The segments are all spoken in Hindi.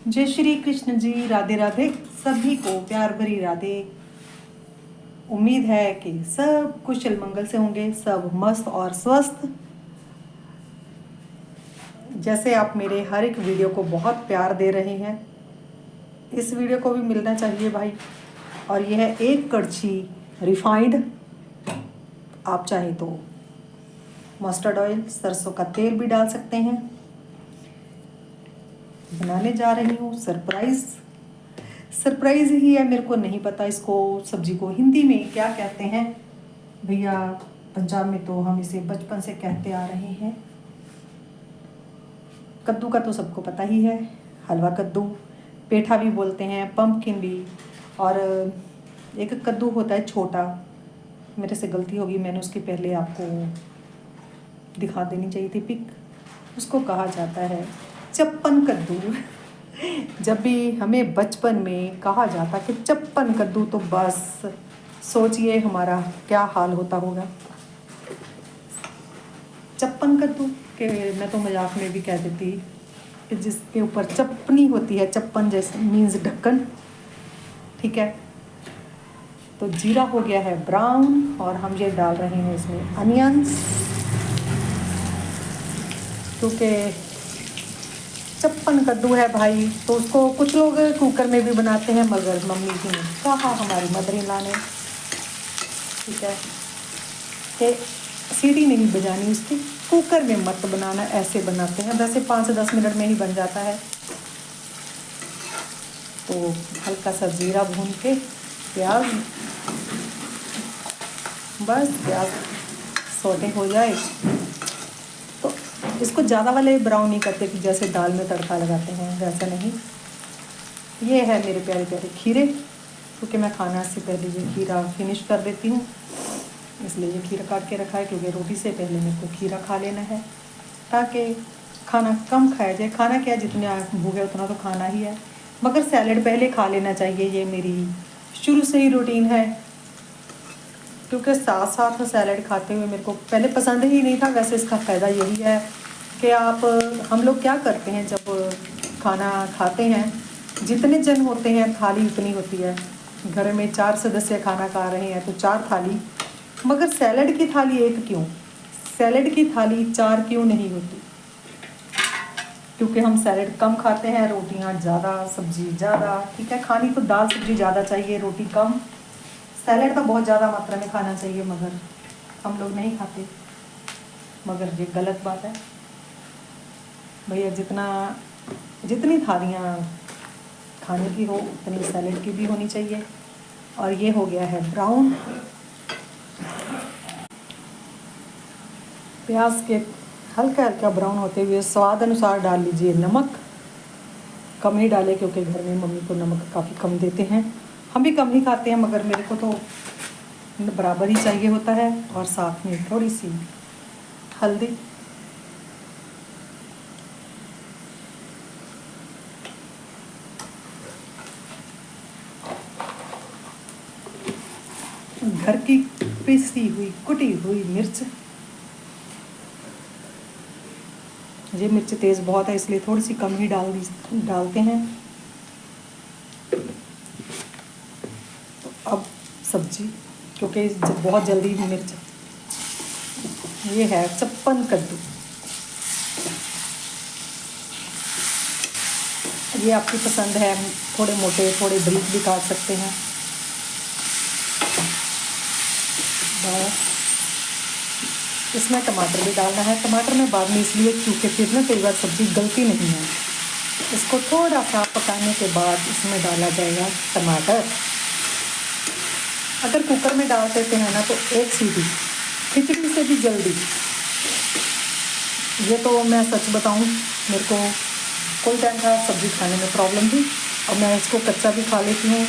जय श्री कृष्ण जी, राधे राधे। सभी को प्यार भरी राधे। उम्मीद है कि सब कुशल मंगल से होंगे, सब मस्त और स्वस्थ। जैसे आप मेरे हर एक वीडियो को बहुत प्यार दे रहे हैं, इस वीडियो को भी मिलना चाहिए भाई। और यह है 1 कड़छी रिफाइंड। आप चाहें तो मस्टर्ड ऑयल, सरसों का तेल भी डाल सकते हैं। बनाने जा रही हूँ सरप्राइज ही है। मेरे को नहीं पता इसको, सब्जी को हिंदी में क्या कहते हैं भैया। पंजाब में तो हम इसे बचपन से कहते आ रहे हैं। कद्दू का तो सबको पता ही है, हलवा कद्दू, पेठा भी बोलते हैं, पम्पकिन भी। और एक कद्दू होता है छोटा, मेरे से गलती होगी, मैंने उसके पहले आपको दिखा देनी चाहिए थी पिक। उसको कहा जाता है चप्पन कद्दू। जब भी हमें बचपन में कहा जाता कि चप्पन कद्दू, तो बस सोचिए हमारा क्या हाल होता होगा। चप्पन कद्दू के मैं तो मजाक में भी कह देती कि जिसके ऊपर चप्पनी होती है, चप्पन जैसे मीन्स ढक्कन, ठीक है। तो जीरा हो गया है ब्राउन और हम ये डाल रहे हैं इसमें अनियंस, क्योंकि चप्पन कद्दू है भाई। तो उसको कुछ लोग कुकर में भी बनाते हैं, मगर मम्मी जी ने कहा, हमारी मदर इन लॉ ने, ठीक है, कि सीटी नहीं बजानी उसकी, कुकर में मत बनाना, ऐसे बनाते हैं। वैसे 5-10 मिनट में ही बन जाता है। तो हल्का सा जीरा भून के प्याज, बस प्याज सोटे हो जाए तो इसको ज़्यादा वाले ब्राउन नहीं करते कि जैसे दाल में तड़का लगाते हैं, वैसा नहीं। ये है मेरे प्यारे प्यारे खीरे, क्योंकि मैं खाना से पहले ये खीरा फिनिश कर देती हूँ, इसलिए ये खीरा काट के रखा है। क्योंकि रोटी से पहले मेरे को खीरा खा लेना है, ताकि खाना कम खाया जाए। खाना क्या, जितना भूखे उतना तो खाना ही है, मगर सैलड पहले खा लेना चाहिए। ये मेरी शुरू से ही रूटीन है, क्योंकि साथ साथ सैलड खाते हुए मेरे को पहले पसंद ही नहीं था। वैसे इसका फ़ायदा यही है कि हम लोग क्या करते हैं, जब खाना खाते हैं, जितने जन होते हैं थाली उतनी होती है। घर में 4 सदस्य खाना खा रहे हैं तो 4 थाली, मगर सैलड की थाली 1 क्यों, सैलड की थाली 4 क्यों नहीं होती? क्योंकि हम सैलड कम खाते हैं, रोटियां ज़्यादा, सब्जी ज़्यादा, ठीक है। खानी तो दाल सब्जी ज़्यादा चाहिए, रोटी कम। सैलड तो बहुत ज़्यादा मात्रा में खाना चाहिए, मगर हम लोग नहीं खाते। मगर ये गलत बात है भैया। जितनी थालियाँ खाने की हो उतनी सैलड की भी होनी चाहिए। और ये हो गया है ब्राउन। प्याज के हल्का हल्का ब्राउन होते हुए स्वाद अनुसार डाल लीजिए नमक। कम ही डालें, क्योंकि घर में मम्मी को नमक काफ़ी कम देते हैं, हम भी कम ही खाते हैं, मगर मेरे को तो बराबर ही चाहिए होता है। और साथ में थोड़ी सी हल्दी, घर की पिसी हुई कुटी हुई मिर्च। ये मिर्च तेज़ बहुत है, इसलिए थोड़ी सी कम ही डालते हैं। तो अब सब्जी, क्योंकि बहुत जल्दी मिर्च। ये है चप्पन कद्दू। ये आपकी पसंद है, थोड़े मोटे थोड़े बारीक भी काट सकते हैं। बस इसमें टमाटर भी डालना है। टमाटर में बाद में इसलिए क्योंकि फिर ना कई बार सब्ज़ी गलती नहीं है। इसको थोड़ा सा पकाने के बाद इसमें डाला जाएगा टमाटर। अगर कुकर में डाल देते हैं ना तो 1 सीटी, खिचड़ी से भी जल्दी। ये तो मैं सच बताऊं, मेरे को कोई टाइम था सब्ज़ी खाने में प्रॉब्लम थी, और मैं इसको कच्चा भी खा लेती हूँ।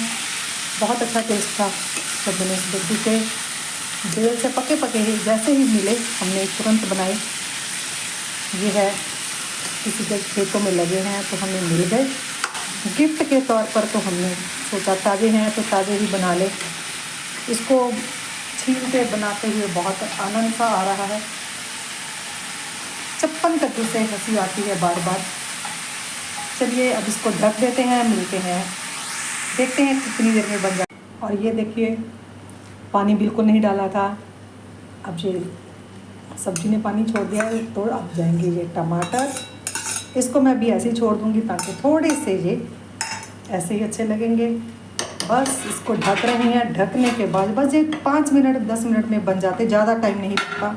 बहुत अच्छा टेस्ट था जब मैंने इस कद्दू के बेल से पके ही जैसे ही मिले, हमने तुरंत बनाए। ये है, किसी के खेतों में लगे हैं तो हमें मिल गए गिफ्ट के तौर पर, तो हमने सोचा ताज़े हैं तो ताज़े ही बना ले। इसको छील के बनाते हुए बहुत आनंद सा आ रहा है। चप्पन कद्दू से हंसी आती है बार बार। चलिए अब इसको ढक देते हैं, मिलते हैं, देखते हैं कितनी देर में बन जाए। और ये देखिए पानी बिल्कुल नहीं डाला था, अब ये सब्जी ने पानी छोड़ दिया है। तो अब जाएंगे ये टमाटर, इसको मैं अभी ऐसे ही छोड़ दूँगी ताकि थोड़े से ये ऐसे ही अच्छे लगेंगे। बस इसको ढक रहे हैं, ढकने के बाद बस ये 5 मिनट 10 मिनट में बन जाते, ज़्यादा टाइम नहीं लगता।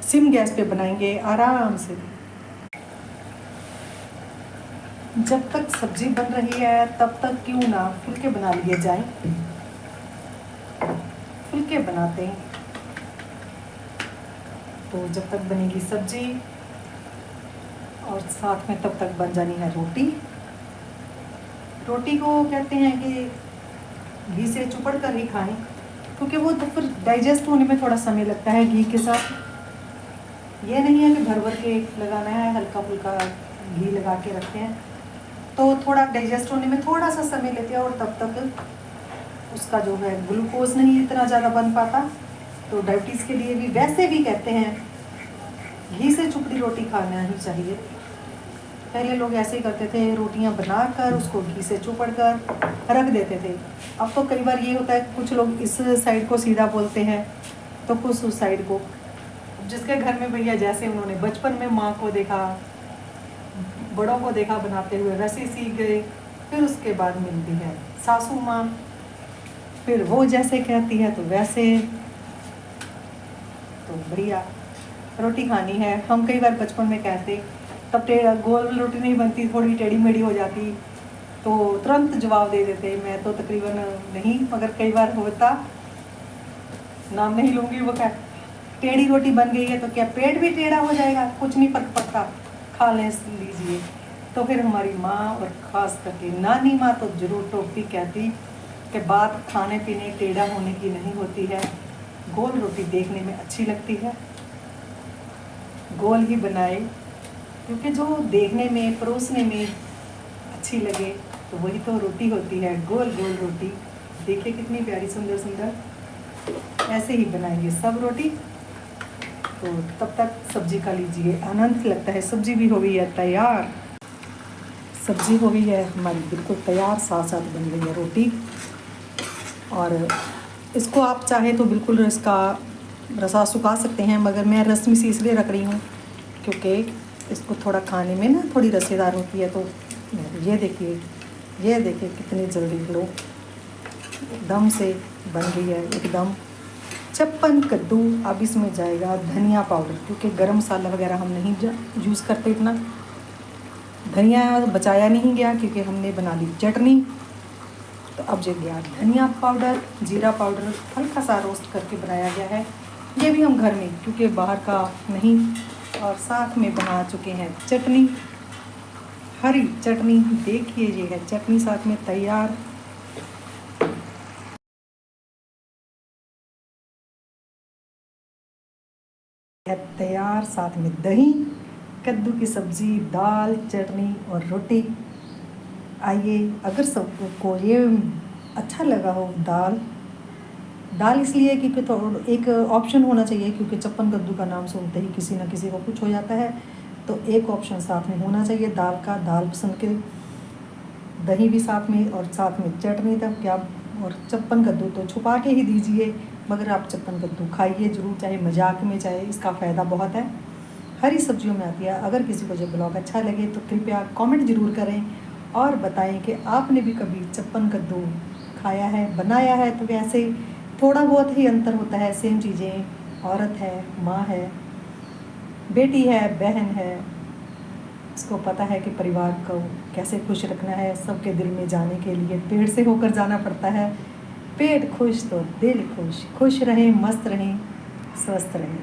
सिम गैस पे बनाएंगे आराम से। जब तक सब्जी बन रही है तब तक क्यों ना फुलके बना लिए जाए। फुलके बनाते हैं तो जब तक बनेगी सब्जी और साथ में तब तक बन जानी है रोटी। रोटी को कहते हैं कि घी से चुपड़ कर ही खाएं, क्योंकि वो तो फिर डाइजेस्ट होने में थोड़ा समय लगता है घी के साथ। ये नहीं है कि भर भर के लगाना है, हल्का फुल्का घी लगा के रखते हैं तो थोड़ा डाइजेस्ट होने में थोड़ा सा समय लेते हैं, और तब तक उसका जो है ग्लूकोज नहीं इतना ज़्यादा बन पाता। तो डायबिटीज़ के लिए भी वैसे भी कहते हैं घी से चुपड़ी रोटी खाना ही चाहिए। पहले लोग ऐसे ही करते थे, रोटियां बनाकर उसको घी से चुपड़ कर रख देते थे। अब तो कई बार ये होता है कुछ लोग इस साइड को सीधा बोलते हैं तो कुछ उस साइड को। जिसके घर में भैया जैसे उन्होंने बचपन में माँ को देखा, बड़ों को देखा बनाते हुए, वैसे ही सीख गए। फिर उसके बाद मिलती है सासू माँ, फिर वो जैसे कहती है तो वैसे। तो बढ़िया रोटी खानी है। हम कई बार बचपन में कहते, तब गोल रोटी नहीं बनती, थोड़ी टेढ़ी मेढ़ी हो जाती तो तुरंत जवाब दे देते। मैं तो तकरीबन नहीं, मगर कई बार होता, नाम नहीं लूँगी, वो क्या टेढ़ी रोटी बन गई है तो क्या पेट भी टेढ़ा हो जाएगा, कुछ नहीं फर्क पड़ता, खा लें लीजिए। तो फिर हमारी माँ और ख़ास करके नानी माँ तो ज़रूर टोकती, कहती कि बात खाने पीने टेढ़ा होने की नहीं होती है, गोल रोटी देखने में अच्छी लगती है, गोल ही बनाए, क्योंकि जो देखने में परोसने में अच्छी लगे तो वही तो रोटी होती है, गोल गोल रोटी। देखिए कितनी प्यारी सुंदर सुंदर, ऐसे ही बनाएंगे सब रोटी। तो तब तक सब्जी का लीजिए आनंद लगता है। सब्जी भी हो गई है तैयार, सब्जी हो गई है हमारी बिल्कुल तैयार, साथ साथ बन गई है रोटी। और इसको आप चाहे तो बिल्कुल इसका रसा सुखा सकते हैं, मगर मैं रस मिसी इसलिए रख रही हूँ क्योंकि इसको थोड़ा खाने में ना थोड़ी रसेदार होती है। तो ये देखिए कितनी जल्दी लो एकदम से बन गई है, एकदम चप्पन कद्दू। अब इसमें जाएगा धनिया पाउडर, क्योंकि गरम मसाला वगैरह हम नहीं यूज़ करते इतना। धनिया बचाया नहीं गया क्योंकि हमने बना ली चटनी। तो अब जो गया धनिया पाउडर, जीरा पाउडर हल्का सा रोस्ट करके बनाया गया है, ये भी हम घर में, क्योंकि बाहर का नहीं। और साथ में बना चुके हैं चटनी, हरी चटनी। देखिए ये है चटनी साथ में तैयार। है तैयार, साथ में दही, कद्दू की सब्ज़ी, दाल, चटनी और रोटी। आइए, अगर सबको ये अच्छा लगा हो, दाल इसलिए क्योंकि तो एक ऑप्शन होना चाहिए, क्योंकि चप्पन कद्दू का नाम सुनते ही किसी ना किसी को कुछ हो जाता है, तो एक ऑप्शन साथ में होना चाहिए दाल का। दाल पसंद के दही भी साथ में, और साथ में चटनी, तब क्या। और चप्पन कद्दू तो छुपा के ही दीजिए, मगर आप चप्पन कद्दू खाइए ज़रूर, चाहे मजाक में चाहे, इसका फ़ायदा बहुत है, हरी सब्जियों में आती है। अगर किसी को जो ब्लॉग अच्छा लगे तो कृपया कमेंट ज़रूर करें और बताएं कि आपने भी कभी चप्पन कद्दू खाया है, बनाया है। तो वैसे थोड़ा बहुत ही अंतर होता है, सेम चीज़ें, औरत है, माँ है, बेटी है, बहन है, उसको पता है कि परिवार को कैसे खुश रखना है। सबके दिल में जाने के लिए पेट से होकर जाना पड़ता है। पेट खुश तो दिल खुश, खुश रहें, मस्त रहें, स्वस्थ रहें।